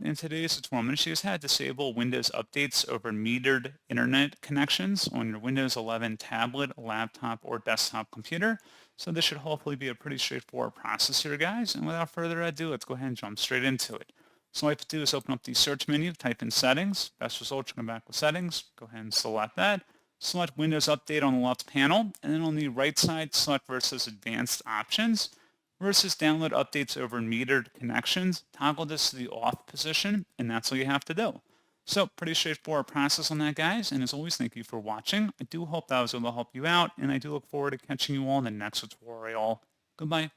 in today's tutorial, I'm going to show you how to disable Windows updates over metered internet connections on your Windows 11 tablet, laptop, or desktop computer. So this should hopefully be a pretty straightforward process here, guys. And without further ado, let's go ahead and jump straight into it. So all I have to do is open up the search menu, type in settings. Best result, come back with settings. Go ahead and select that. Select Windows Update on the left panel, and then on the right side, select versus advanced options. Versus download updates over metered connections, toggle this to the off position, and that's all you have to do. So pretty straightforward process on that, guys, and as always, thank you for watching. I do hope that was able to help you out, and I do look forward to catching you all in the next tutorial. Goodbye.